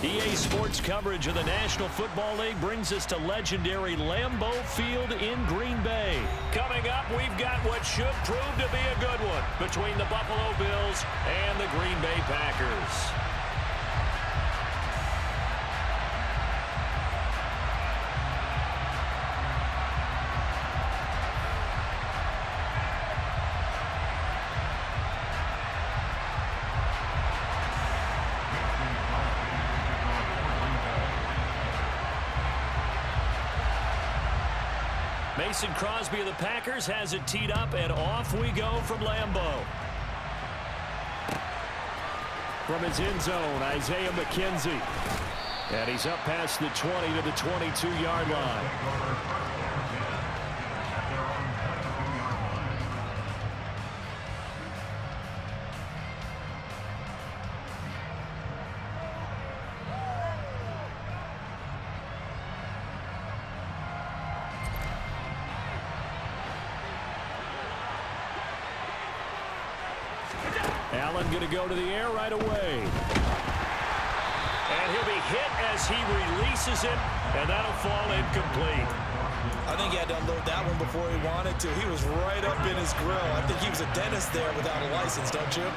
EA Sports coverage of the National Football League brings us to legendary Lambeau Field in Green Bay. Coming up, we've got what should prove to be a good one between the Buffalo Bills and the Green Bay Packers. Mason Crosby of the Packers has it teed up, and off we go from Lambeau. From his end zone, Isaiah McKenzie. And he's up past the 20 to the 22-yard line. Allen going to go to the air right away. And he'll be hit as he releases it, and that'll fall incomplete. I think he had to unload that one before he wanted to. He was right up in his grill. I think he was a dentist there without a license, don't you?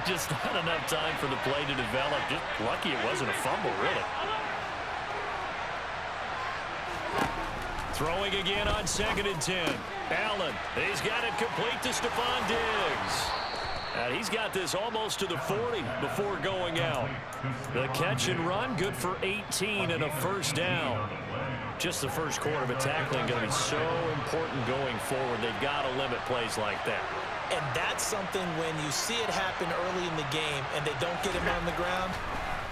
Just not enough time for the play to develop. Just lucky it wasn't a fumble, really. Throwing again on 2nd and 10. Allen, he's got it complete to Stephon Diggs. And he's got this almost to the 40 before going out. The catch and run, good for 18 and a first down. Just the first quarter of a tackling going to be so important going forward. They've got to limit plays like that. And that's something when you see it happen early in the game and they don't get him on the ground,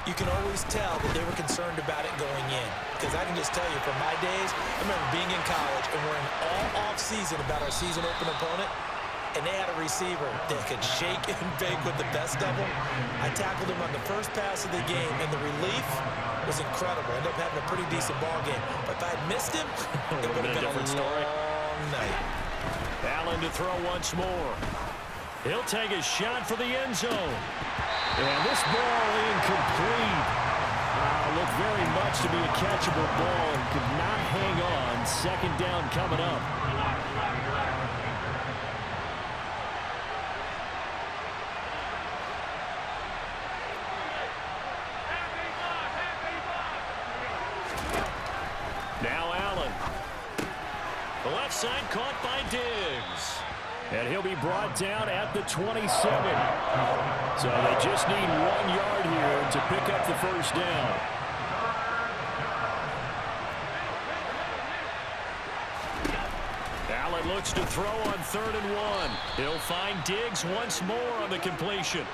you can always tell that they were concerned about it going in. Because I can just tell you, from my days, I remember being in college and worrying all off-season about our season open opponent, and they had a receiver that could shake and bake with the best of them. I tackled him on the first pass of the game, and the relief was incredible. I ended up having a pretty decent ball game. But if I had missed him, it would have been a different story. Long night. Allen to throw once more. He'll take a shot for the end zone. And this ball incomplete. Looked very much to be a catchable ball and could not hang on. 2nd down coming up. Now Allen. The left side caught by Diggs. And he'll be brought down at the 27. So they just need 1 yard here to pick up the first down. Allen looks to throw on 3rd and 1. He'll find Diggs once more on the completion.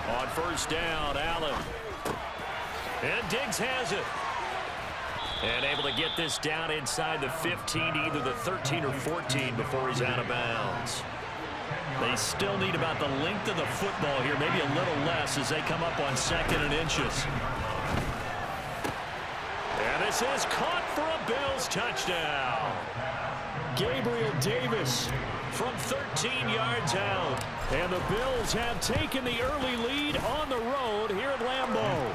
On 1st down, Allen. And Diggs has it. And able to get this down inside the 15, either the 13 or 14 before he's out of bounds. They still need about the length of the football here, maybe a little less as they come up on 2nd and inches. And this is caught for a Bills touchdown. Gabriel Davis from 13 yards out. And the Bills have taken the early lead on the road here at Lambeau.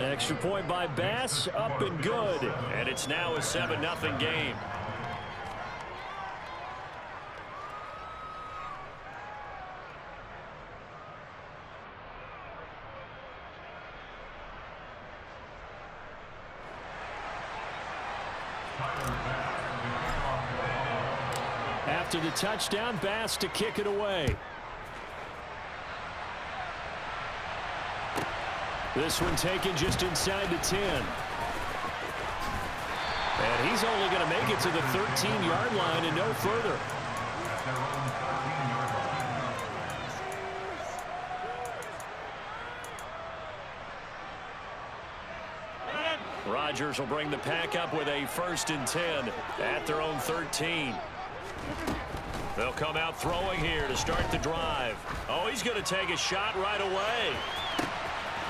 Extra point by Bass, up and good. And it's now a 7-0 game. After the touchdown, Bass to kick it away. This one taken just inside the 10. And he's only going to make it to the 13-yard line and no further. Rodgers will bring the pack up with a 1st and 10 at their own 13. They'll come out throwing here to start the drive. Oh, he's going to take a shot right away.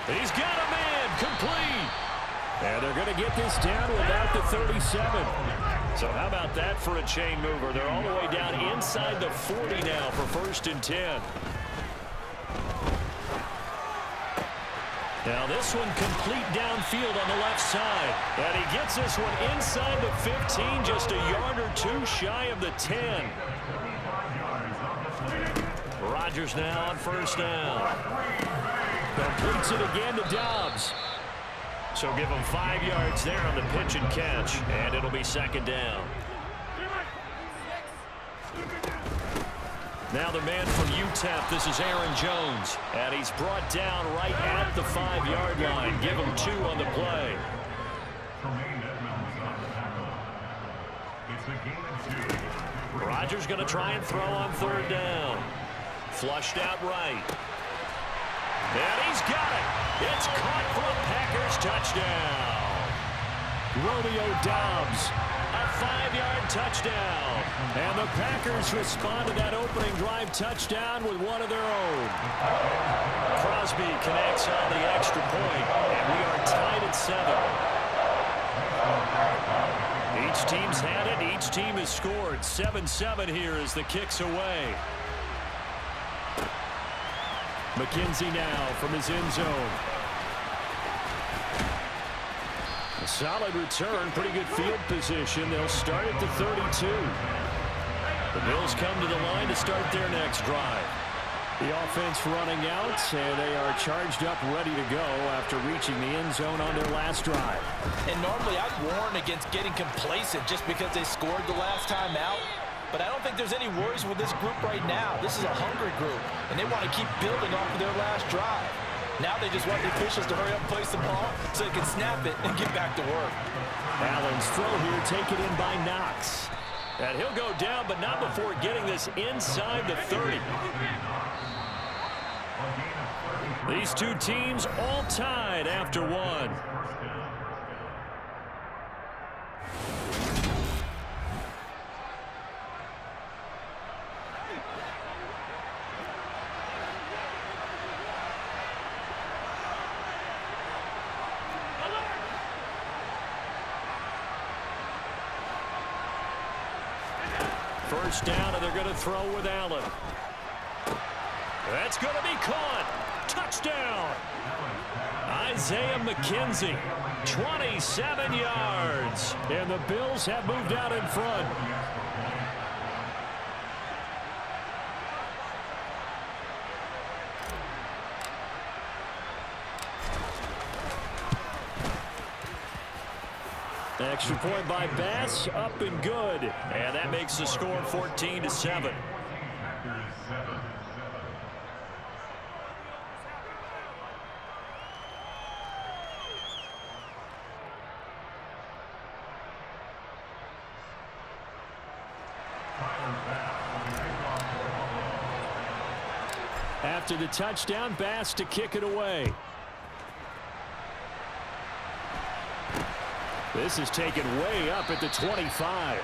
He's got a man complete. And they're going to get this down to about the 37. So how about that for a chain mover? They're all the way down inside the 40 now for 1st and 10. Now this one complete downfield on the left side. And he gets this one inside the 15, just a yard or two shy of the 10. Rodgers now on 1st down. Completes it again to Dobbs. So give him 5 yards there on the pitch and catch. And it'll be 2nd down. Now the man from UTEP, this is Aaron Jones. And he's brought down right at the 5-yard line. Give him 2 on the play. Rodgers going to try and throw on 3rd down. Flushed out right. And he's got it. It's caught for a Packers touchdown. Romeo Dobbs, a 5-yard touchdown. And the Packers respond to that opening drive touchdown with one of their own. Crosby connects on the extra point, and we are tied at 7. Each team's had it. Each team has scored. 7-7 here as the kick's away. McKenzie now from his end zone. A solid return, pretty good field position. They'll start at the 32. The Bills come to the line to start their next drive. The offense running out, and they are charged up, ready to go after reaching the end zone on their last drive. And normally I'd warn against getting complacent just because they scored the last time out. But I don't think there's any worries with this group right now. This is a hungry group, and they want to keep building off of their last drive. Now they just want the officials to hurry up and place the ball so they can snap it and get back to work. Allen's throw here taken in by Knox. And he'll go down, but not before getting this inside the 30. These two teams all tied after one. First down, and they're going to throw with Allen. That's going to be caught. Touchdown. Isaiah McKenzie, 27 yards. And the Bills have moved out in front. Extra point by Bass, up and good. And that makes the score 14-7. After the touchdown, Bass to kick it away. This is taken way up at the 25.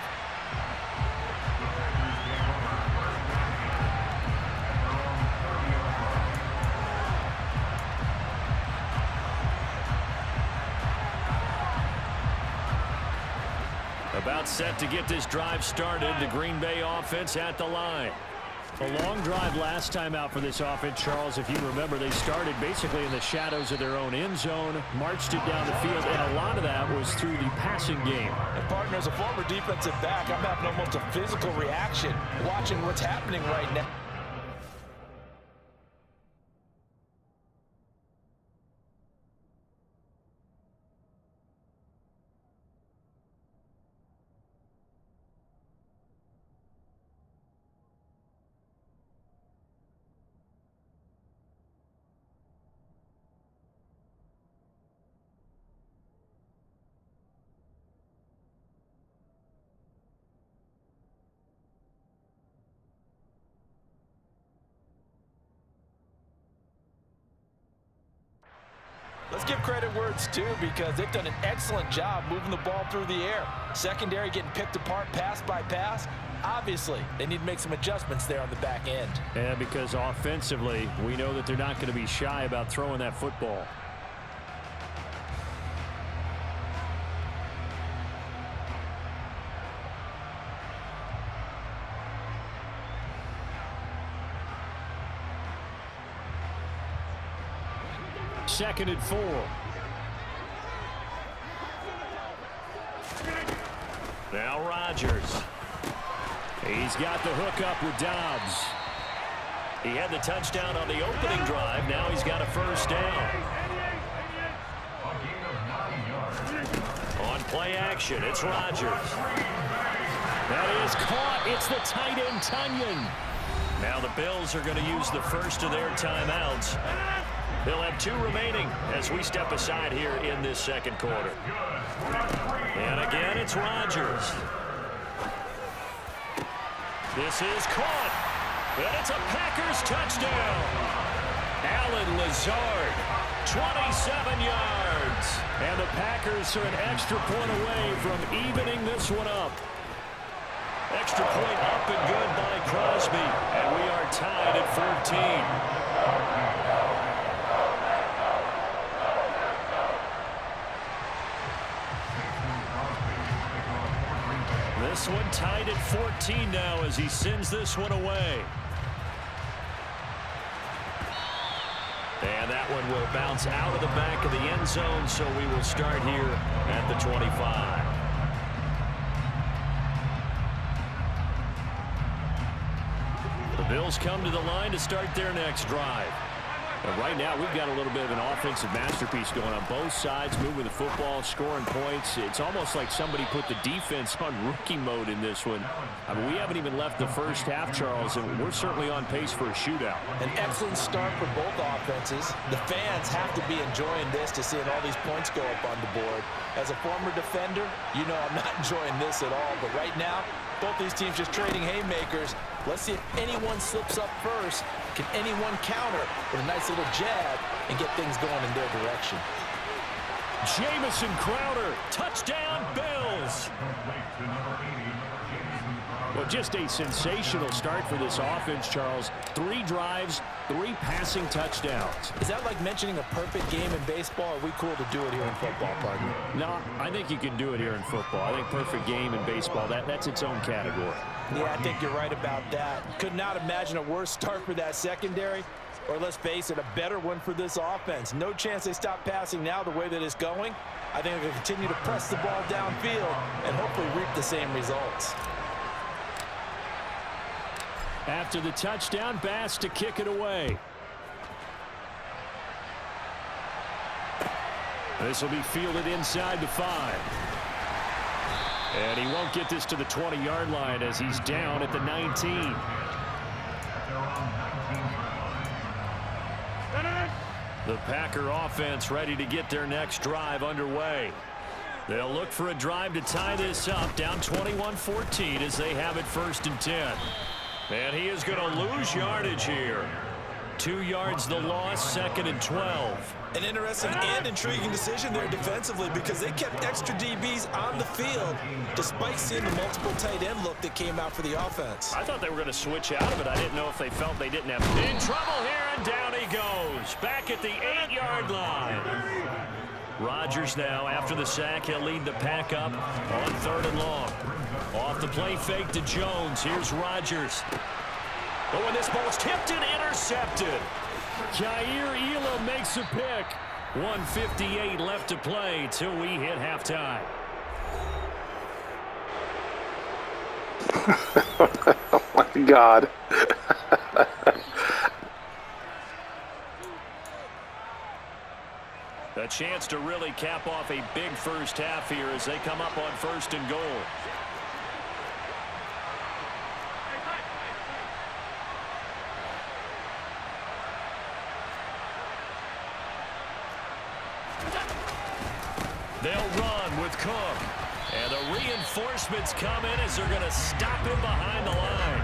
About set to get this drive started. The Green Bay offense at the line. A long drive last time out for this offense, Charles. If you remember, they started basically in the shadows of their own end zone, marched it down the field, and a lot of that was through the passing game. And partner, as a former defensive back, I'm having almost a physical reaction watching what's happening right now. Let's give credit where it's due, because they've done an excellent job moving the ball through the air. Secondary getting picked apart pass by pass. Obviously, they need to make some adjustments there on the back end. Yeah, because offensively, we know that they're not going to be shy about throwing that football. 2nd and 4. Now Rodgers. He's got the hook up with Dobbs. He had the touchdown on the opening drive. Now he's got a first down. On play action, it's Rodgers. That is caught. It's the tight end, Tunyon. Now the Bills are going to use the first of their timeouts. They'll have 2 remaining as we step aside here in this second quarter. And again, it's Rodgers. This is caught. And it's a Packers touchdown. Allen Lazard, 27 yards. And the Packers are an extra point away from evening this one up. Extra point up and good by Crosby. And we are tied at 14. This one tied at 14 now as he sends this one away. And that one will bounce out of the back of the end zone, so we will start here at the 25. The Bills come to the line to start their next drive. And right now, we've got a little bit of an offensive masterpiece going on both sides, moving the football, scoring points. It's almost like somebody put the defense on rookie mode in this one. I mean, we haven't even left the first half, Charles, and we're certainly on pace for a shootout. An excellent start for both offenses. The fans have to be enjoying this to seeing all these points go up on the board. As a former defender, you know I'm not enjoying this at all. But right now, both these teams just trading haymakers. Let's see if anyone slips up first. Can anyone counter with a nice little jab and get things going in their direction? Jamison Crowder, touchdown Bills. Well, just a sensational start for this offense, Charles. 3 drives, 3 passing touchdowns. Is that like mentioning a perfect game in baseball? Or are we cool to do it here in football, partner? No, I think you can do it here in football. I think perfect game in baseball, that's its own category. Yeah, I think you're right about that. Could not imagine a worse start for that secondary. Or let's face it, a better one for this offense. No chance they stop passing now the way that it's going. I think they'll continue to press the ball downfield and hopefully reap the same results. After the touchdown, Bass to kick it away. This will be fielded inside the 5. And he won't get this to the 20-yard line as he's down at the 19. The Packer offense ready to get their next drive underway. They'll look for a drive to tie this up, down 21-14 as they have it 1st and 10. And he is going to lose yardage here. 2 yards the loss, 2nd and 12. An interesting and intriguing decision there defensively because they kept extra DBs on the field despite seeing the multiple tight end look that came out for the offense. I thought they were going to switch out of it. I didn't know if they felt they didn't have to. In trouble here, and down he goes. Back at the 8-yard line. Rodgers now, after the sack, he'll lead the pack up on 3rd and long. Off the play fake to Jones. Here's Rodgers. But when this ball's tipped and intercepted, Jair Elam makes a pick. 1:58 left to play till we hit halftime. Oh my God. A chance to really cap off a big first half here as they come up on 1st and goal. They'll run with Cook. And the reinforcements come in as they're going to stop him behind the line.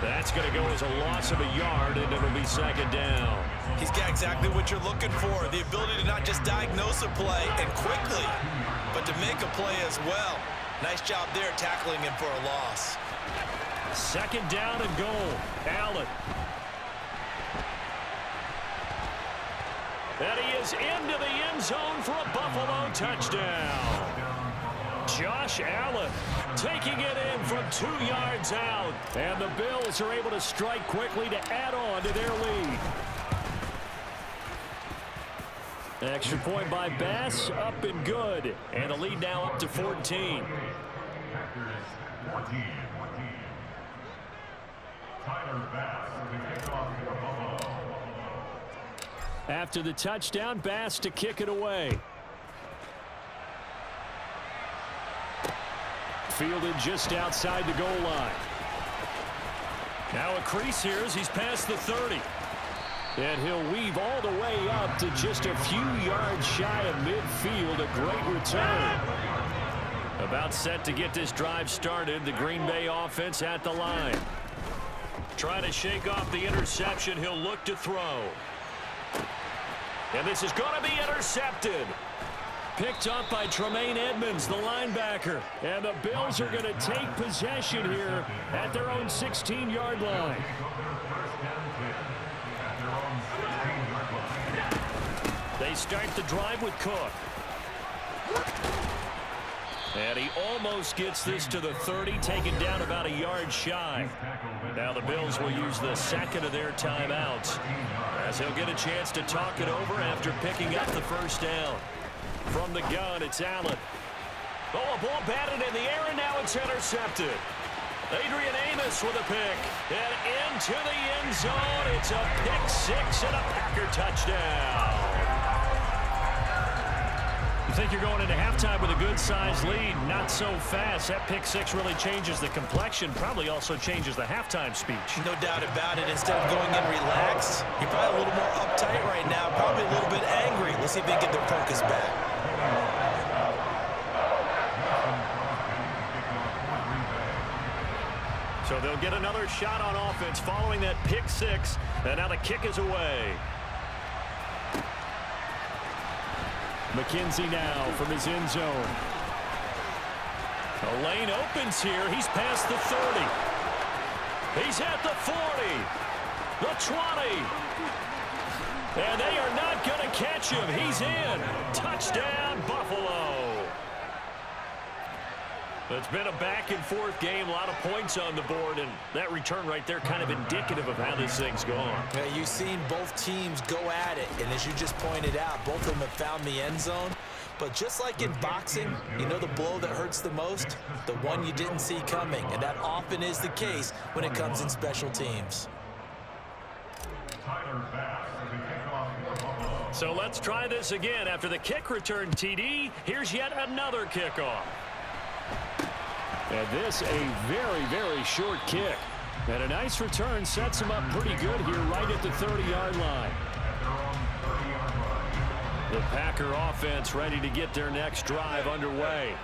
That's going to go as a loss of a yard, and it'll be 2nd down. He's got exactly what you're looking for, the ability to not just diagnose a play and quickly, but to make a play as well. Nice job there tackling him for a loss. 2nd down and goal. Allen. And he is into the end zone for a Buffalo touchdown. Josh Allen taking it in from 2 yards out. And the Bills are able to strike quickly to add on to their lead. Extra point by Bass, up and good. And the lead now up to 14. After the touchdown, Bass to kick it away. Fielded just outside the goal line. Now a crease here as he's past the 30. And he'll weave all the way up to just a few yards shy of midfield. A great return. About set to get this drive started. The Green Bay offense at the line. Trying to shake off the interception. He'll look to throw. And this is going to be intercepted. Picked up by Tremaine Edmonds, the linebacker. And the Bills are going to take possession here at their own 16-yard line. They start the drive with Cook. And he almost gets this to the 30, taken down about a yard shy. Now the Bills will use the second of their timeouts as he'll get a chance to talk it over after picking up the first down. From the gun, it's Allen. Oh, a ball batted in the air, and now it's intercepted. Adrian Amos with a pick. And into the end zone. It's a pick six and a Packer touchdown. You think you're going into halftime with a good-sized lead. Not so fast. That pick six really changes the complexion. Probably also changes the halftime speech. No doubt about it. Instead of going in relaxed, you're probably a little more uptight right now. Probably a little bit angry. Let's see if they get their focus back. So they'll get another shot on offense following that pick six. And now the kick is away. McKenzie now from his end zone. A lane opens here. He's past the 30. He's at the 40. The 20. And they are not going to catch him. He's in. Touchdown, Buffalo. It's been a back-and-forth game, a lot of points on the board, and that return right there kind of indicative of how this thing's gone. Yeah, you've seen both teams go at it, and as you just pointed out, both of them have found the end zone. But just like in boxing, you know the blow that hurts the most? The one you didn't see coming, and that often is the case when it comes in special teams. So let's try this again. After the kick return, TD, here's yet another kickoff. And this a very, very short kick. And a nice return sets him up pretty good here right at the 30-yard line. The Packer offense ready to get their next drive underway.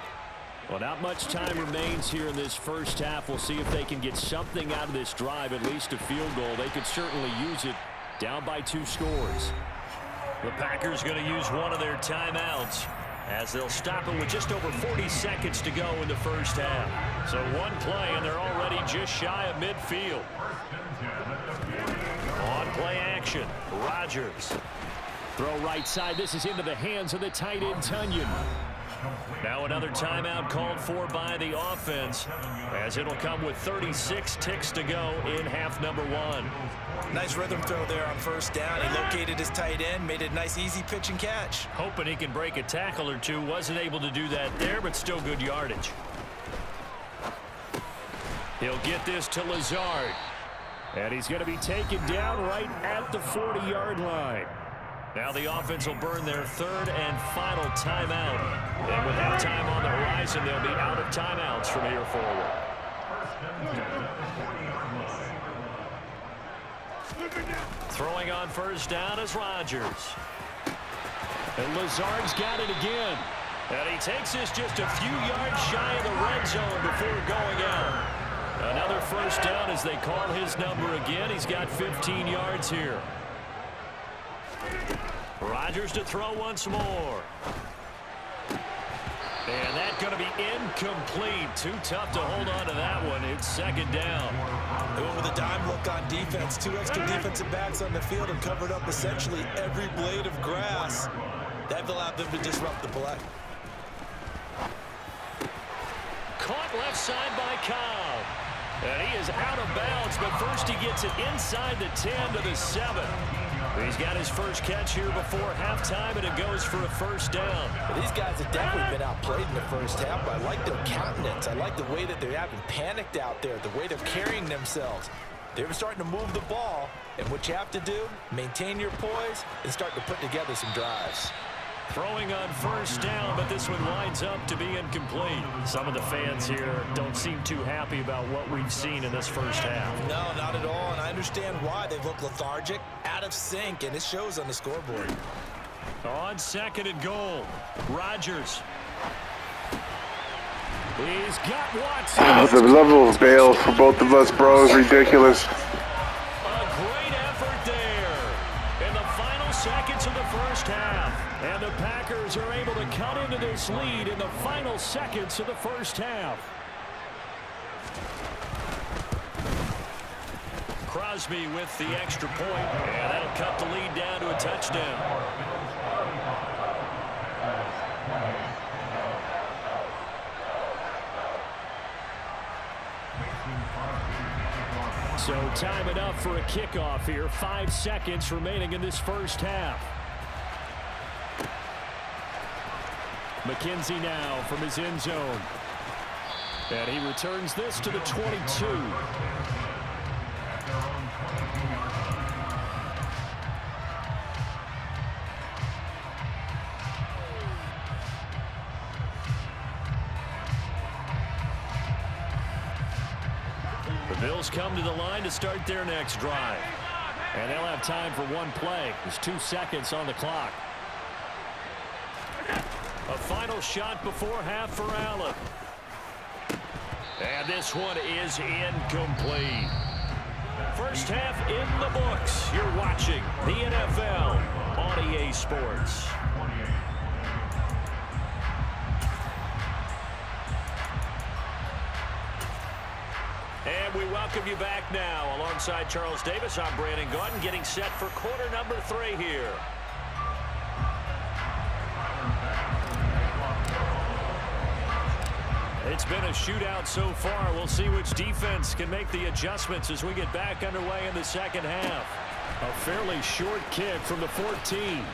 Well, not much time remains here in this first half. We'll see if they can get something out of this drive, at least a field goal. They could certainly use it down by 2 scores. The Packers going to use one of their timeouts, as they'll stop it with just over 40 seconds to go in the first half. So one play, and they're already just shy of midfield. On play action, Rodgers. Throw right side. This is into the hands of the tight end, Tunyon. Now another timeout called for by the offense, as it'll come with 36 ticks to go in half number 1. Nice rhythm throw there on first down. He located his tight end, made it a nice easy pitch and catch. Hoping he can break a tackle or two. Wasn't able to do that there, but still good yardage. He'll get this to Lazard. And he's going to be taken down right at the 40-yard line. Now the offense will burn their third and final timeout. And with halftime on the horizon, they'll be out of timeouts from here forward. Throwing on first down is Rodgers. And Lazard's got it again. And he takes this just a few yards shy of the red zone before going out. Another first down as they call his number again. He's got 15 yards here. Rodgers to throw once more. And that's going to be incomplete. Too tough to hold on to that one. It's second down. They went with a dime look on defense. 2 extra defensive backs on the field and covered up essentially every blade of grass. That allowed them to disrupt the play. Caught left side by Cobb. And he is out of bounds, but first he gets it inside the 10 to the 7. He's got his first catch here before halftime, and it goes for a first down. Well, these guys have definitely been outplayed in the first half, but I like their countenance. I like the way that they're having panicked out there, the way they're carrying themselves. They're starting to move the ball, and what you have to do, maintain your poise and start to put together some drives. Throwing on first down, but this one winds up to be incomplete. Some of the fans here don't seem too happy about what we've seen in this first half. No, not at all, and I understand why. They look lethargic, out of sync, and it shows on the scoreboard. On second and goal, Rodgers. He's got Watson. Oh, the level of bail for both of us, bro, is ridiculous. A great effort there in the final seconds of the first half. And the Packers are able to cut into this lead in the final seconds of the first half. Crosby with the extra point, and that'll cut the lead down to a touchdown. So time enough for a kickoff here. 5 seconds remaining in this first half. McKenzie now from his end zone. And he returns this to the 22. The Bills come to the line to start their next drive. And they'll have time for one play. There's 2 seconds on the clock. A final shot before half for Allen. And this one is incomplete. First half in the books. You're watching the NFL on EA Sports. And we welcome you back now. Alongside Charles Davis, I'm Brandon Gordon, getting set for quarter number 3 here. It's been a shootout so far. We'll see which defense can make the adjustments as we get back underway in the second half. A fairly short kick from the 14.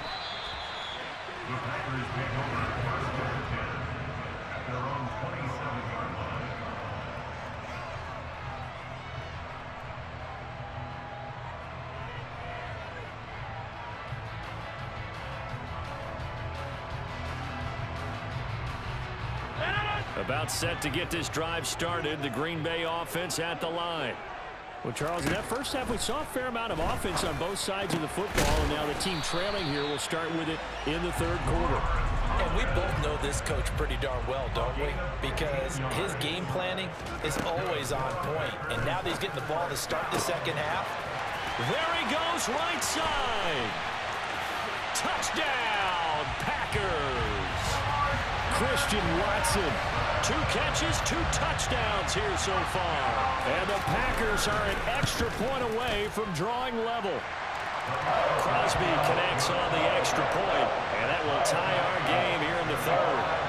About set to get this drive started. The Green Bay offense at the line. Well, Charles, in that first half, we saw a fair amount of offense on both sides of the football, and now the team trailing here will start with it in the third quarter. And we both know this coach pretty darn well, don't we? Because his game planning is always on point. And now that he's getting the ball to start the second half. There he goes, right side. Touchdown, Packers. Christian Watson. 2 catches, 2 touchdowns here so far. And the Packers are an extra point away from drawing level. Crosby connects on the extra point, and that will tie our game here in the third.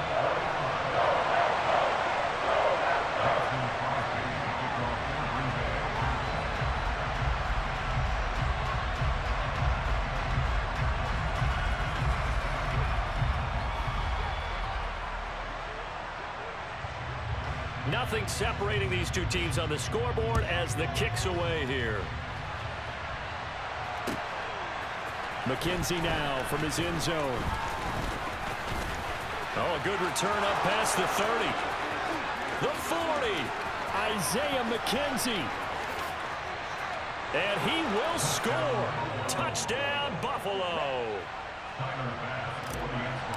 Nothing separating these two teams on the scoreboard as the kick's away here. McKenzie now from his end zone. Oh, a good return up past the 30. The 40. Isaiah McKenzie. And he will score. Touchdown, Buffalo.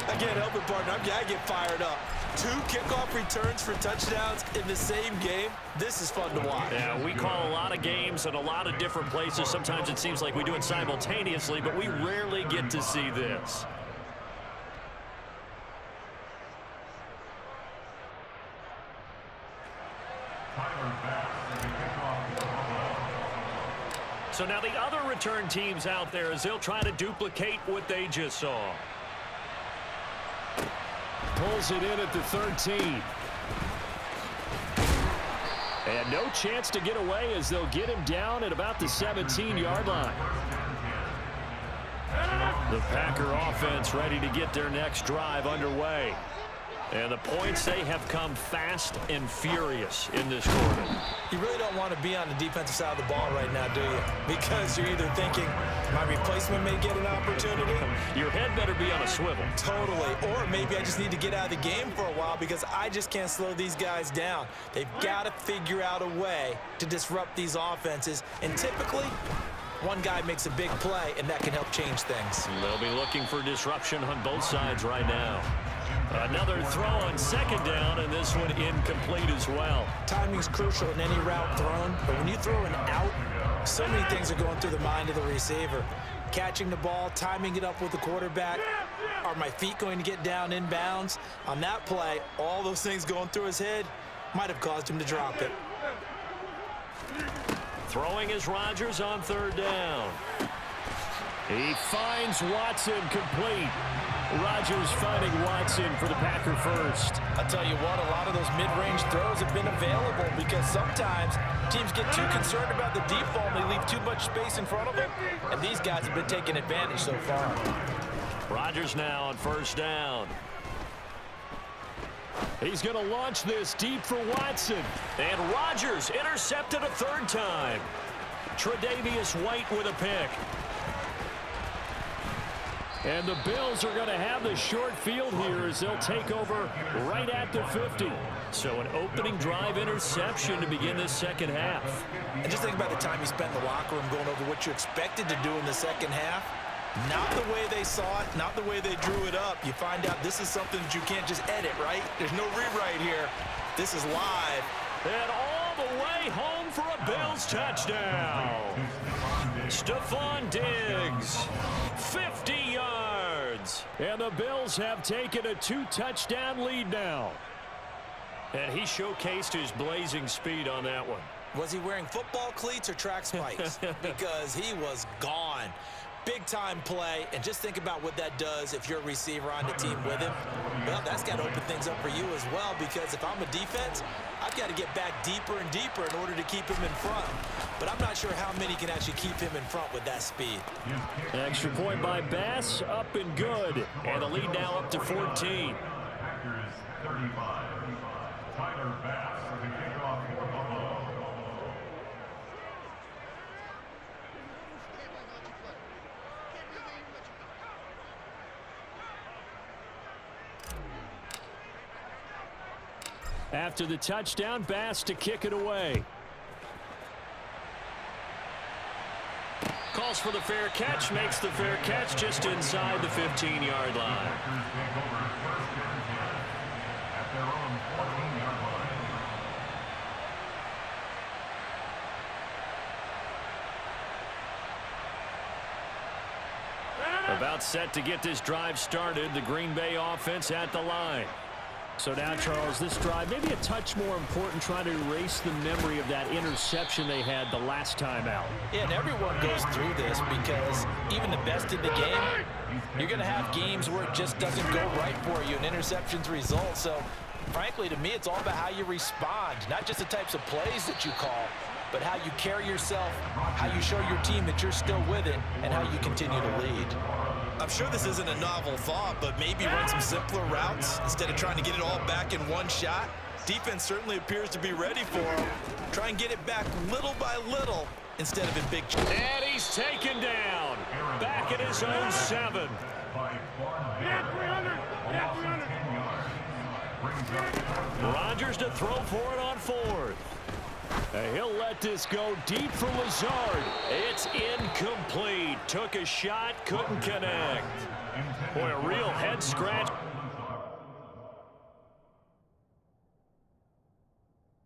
I can't help it, partner. I get fired up. 2 kickoff returns for touchdowns in the same game. This is fun to watch. Yeah, we call a lot of games in a lot of different places. Sometimes it seems like we do it simultaneously, but we rarely get to see this. So now the other return teams out there as they'll try to duplicate what they just saw. Pulls it in at the 13. And no chance to get away as they'll get him down at about the 17-yard line. The Packer offense ready to get their next drive underway. And the points, they have come fast and furious in this quarter. You really don't want to be on the defensive side of the ball right now, do you? Because you're either thinking, my replacement may get an opportunity. Your head better be on a swivel. Totally. Or maybe I just need to get out of the game for a while because I just can't slow these guys down. They've got to figure out a way to disrupt these offenses. And typically, one guy makes a big play, and that can help change things. They'll be looking for disruption on both sides right now. Another throw on second down, and this one incomplete as well. Timing's crucial in any route thrown, but when you throw an out, so many things are going through the mind of the receiver. Catching the ball, timing it up with the quarterback. Are my feet going to get down inbounds? On that play, all those things going through his head might have caused him to drop it. Throwing is Rodgers on third down. He finds Watson complete. Rodgers finding Watson for the Packer first. I'll tell you what, a lot of those mid-range throws have been available because sometimes teams get too concerned about the deep ball and they leave too much space in front of them, and these guys have been taking advantage so far. Rodgers now on first down. He's going to launch this deep for Watson. And Rodgers intercepted a third time. Tre'Davious White with a pick. And the Bills are going to have the short field here as they'll take over right at the 50. So an opening drive interception to begin this second half. And just think about the time you spent in the locker room going over what you expected to do in the second half. Not the way they saw it, not the way they drew it up. You find out this is something that you can't just edit, right? There's no rewrite here. This is live. And all the way home for a Bills touchdown. Stephon Diggs, 50 yards. And the Bills have taken a 2-touchdown lead now. And he showcased his blazing speed on that one. Was he wearing football cleats or track spikes? Because he was gone. Big-time play, and just think about what that does if you're a receiver on the team with him. Well, that's got to open things up for you as well, because if I'm a defense, I've got to get back deeper and deeper in order to keep him in front. But I'm not sure how many can actually keep him in front with that speed. Extra point by Bass, up and good. And the lead now up to 14. Packers 35. Tyler Bass for the kickoff for Buffalo. After the touchdown, Bass to kick it away. Calls for the fair catch, makes the fair catch just inside the 15-yard line. About set to get this drive started, the Green Bay offense at the line. So now, Charles, this drive maybe a touch more important, trying to erase the memory of that interception they had the last time out. Yeah, and everyone goes through this because even the best in the game, you're going to have games where it just doesn't go right for you, and interceptions result. So, frankly, to me, it's all about how you respond, not just the types of plays that you call, but how you carry yourself, how you show your team that you're still with it, and how you continue to lead. I'm sure this isn't a novel thought, but maybe run some simpler routes instead of trying to get it all back in one shot. Defense certainly appears to be ready for him. Try and get it back little by little instead of in big chunks. And he's taken down. Back at his own 7. Rodgers to throw for it on 4th. He'll let this go deep for Lazard. It's incomplete. Took a shot, couldn't connect. Boy, a real head scratch.